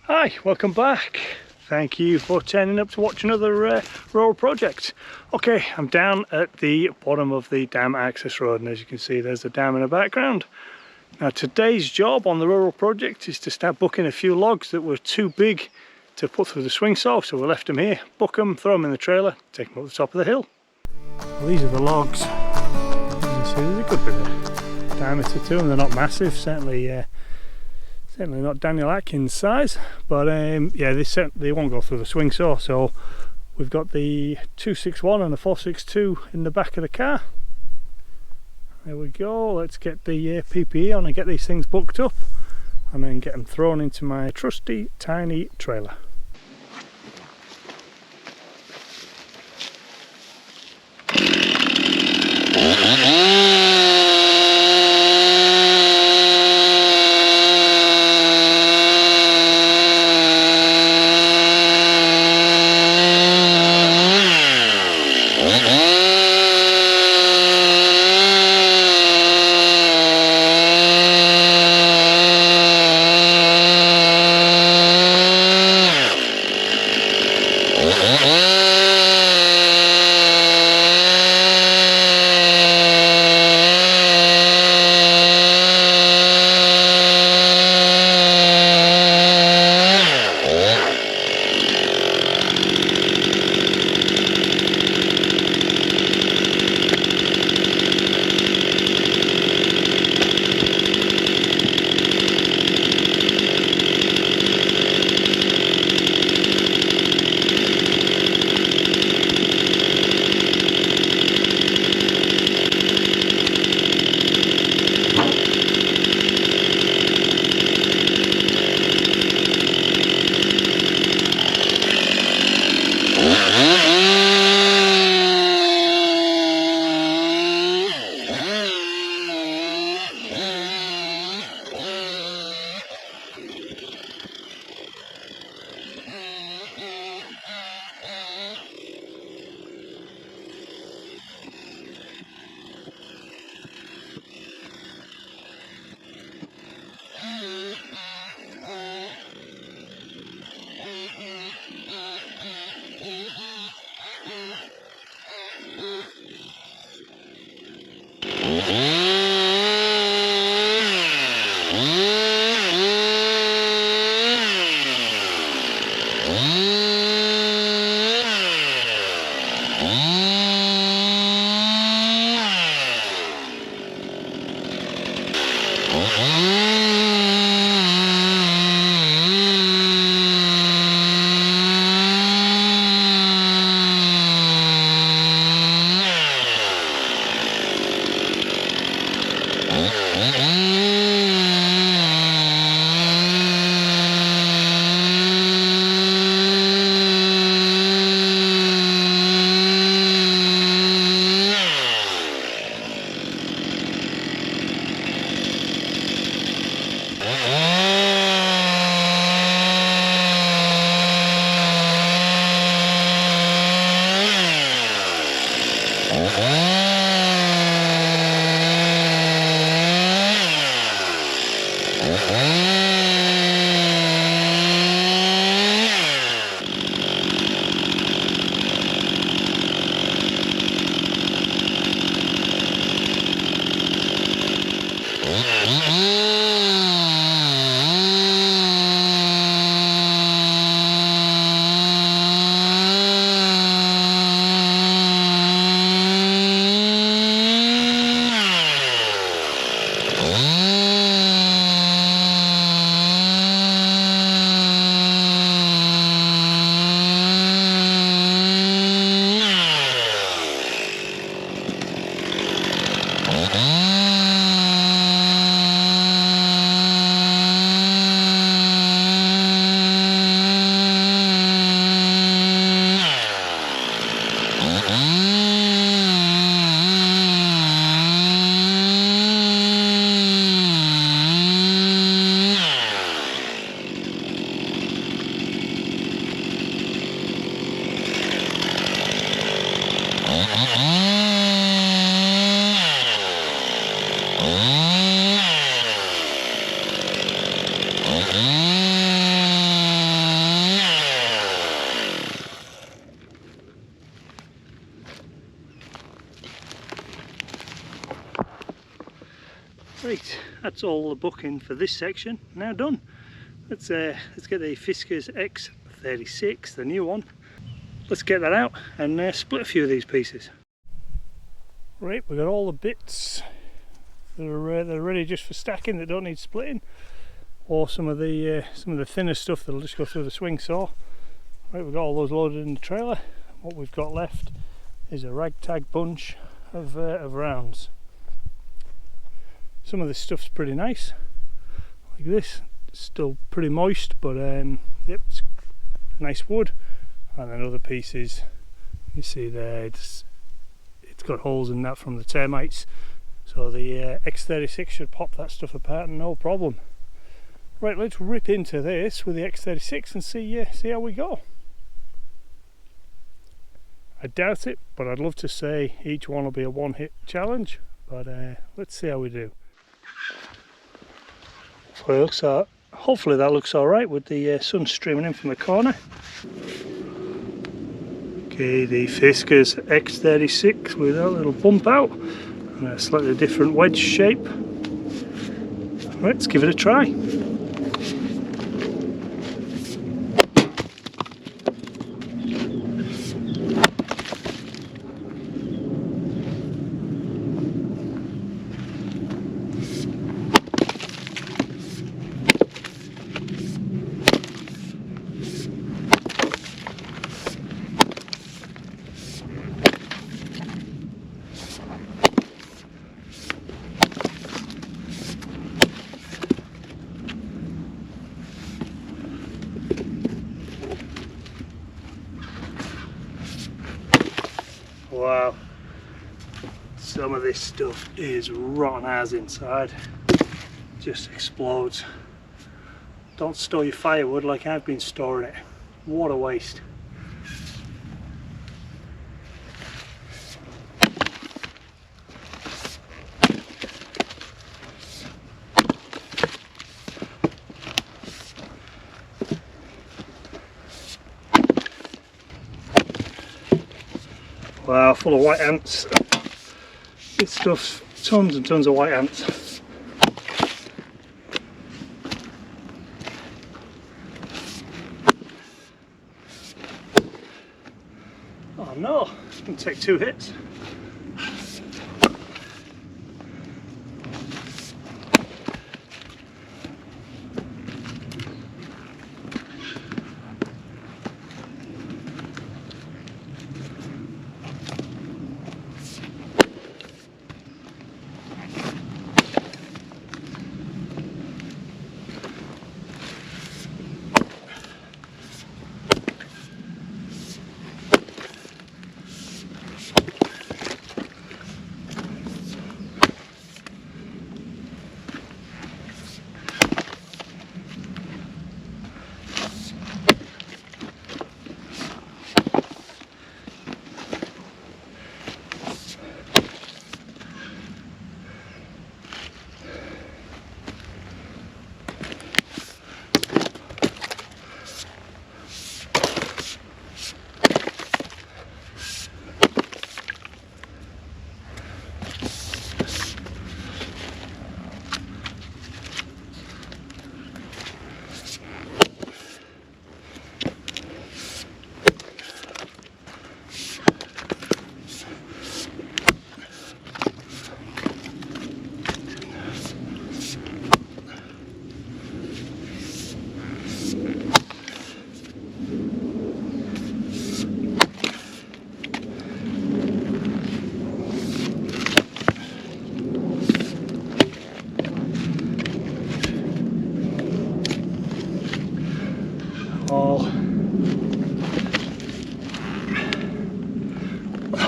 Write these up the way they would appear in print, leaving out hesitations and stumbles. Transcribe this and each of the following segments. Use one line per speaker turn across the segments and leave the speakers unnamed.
Hi, welcome back. Thank you for turning up to watch another rural project. Okay, I'm down at the bottom of the dam access road, and as you can see there's the dam in the background. Now today's job on the rural project is to start booking a few logs that were too big to put through the swing saw, so we left them here, book them, throw them in the trailer, take them up the top of the hill. Well, these are the logs. As you can see, there's a good bit of diameter to them. They're not massive, certainly not Daniel Atkins size, but yeah, they won't go through the swing saw. So we've got the 261 and the 462 in the back of the car. There we go. Let's get the PPE on and get these things booked up, and then get them thrown into my trusty tiny trailer. Right, that's all the booking for this section now done. Let's get the Fiskars X36, the new one. Let's get that out and split a few of these pieces. Right, we've got all the bits that are ready just for stacking that don't need splitting, or some of the thinner stuff that'll just go through the swing saw. Right, we've got all those loaded in the trailer. What we've got left is a ragtag bunch of rounds. Some of this stuff's pretty nice, like this. It's still pretty moist, but yep, it's nice wood. And then other pieces, you see there, it's got holes in that from the termites, so the X36 should pop that stuff apart no problem. Right, let's rip into this with the X36 and see how we go. I doubt it, but I'd love to say each one will be a one-hit challenge, but let's see how we do. Hopefully that looks alright with the sun streaming in from the corner. Okay, the Fiskars X36 with that little bump out and a slightly different wedge shape. Let's give it a try. Wow, some of this stuff is rotten as inside, just explodes. Don't store your firewood like I've been storing it. What a waste. Wow, full of white ants. This stuff's tons and tons of white ants. Oh no, it's going to take 2 hits.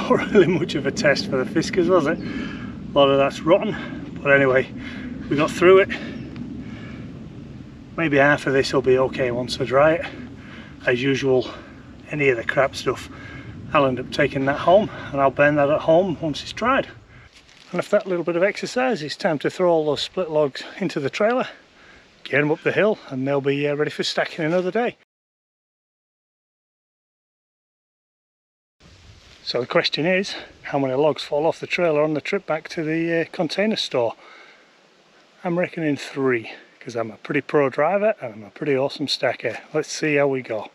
Not really much of a test for the Fiskars, was it? A lot of that's rotten, but anyway, we got through it. Maybe half of this will be okay once I dry it. As usual, any of the crap stuff, I'll end up taking that home and I'll burn that at home once it's dried. And after that little bit of exercise, it's time to throw all those split logs into the trailer, get them up the hill, and they'll be ready for stacking another day. So the question is, how many logs fall off the trailer on the trip back to the container store? I'm reckoning 3, because I'm a pretty pro driver and I'm a pretty awesome stacker. Let's see how we go.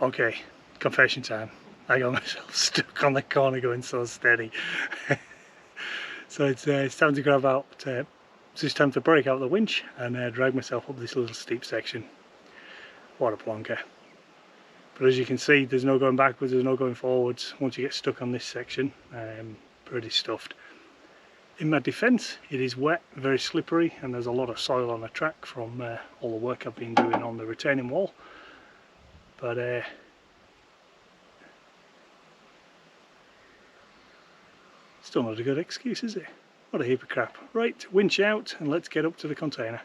Okay, confession time. I got myself stuck on the corner going so steady. So it's time to grab out, it's time to break out the winch and drag myself up this little steep section. What a plonker. But as you can see, there's no going backwards, there's no going forwards. Once you get stuck on this section, pretty stuffed. In my defence, it is wet, very slippery, and there's a lot of soil on the track from all the work I've been doing on the retaining wall. But still not a good excuse, is it? What a heap of crap. Right, winch out and let's get up to the container.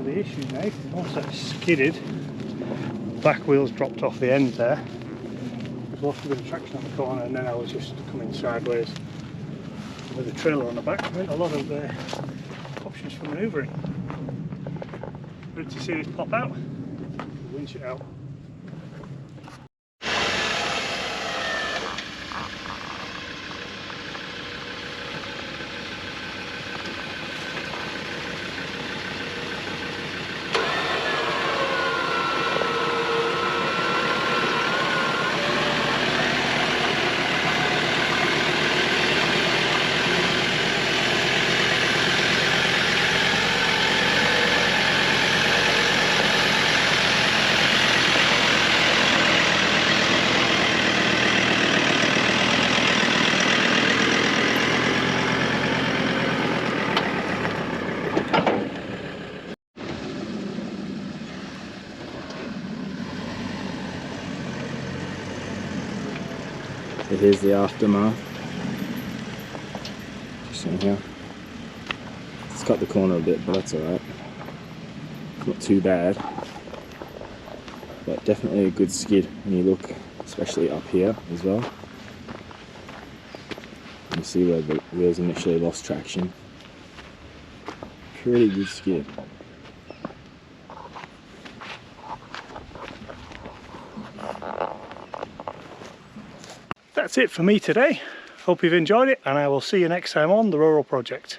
The issue now is once I've skidded, back wheels dropped off the end there. There's lost a bit of traction on the corner, and then I was just coming sideways with the trailer on the back. I meant a lot of options for manoeuvring. Ready to see this pop out? Winch it out.
So here's the aftermath. Just in here. It's cut the corner a bit, but that's alright. Not too bad. But definitely a good skid when you look, especially up here as well. can see where the wheels initially lost traction. Pretty good skid.
That's it for me today. Hope you've enjoyed it, and I will see you next time on the Rural Project.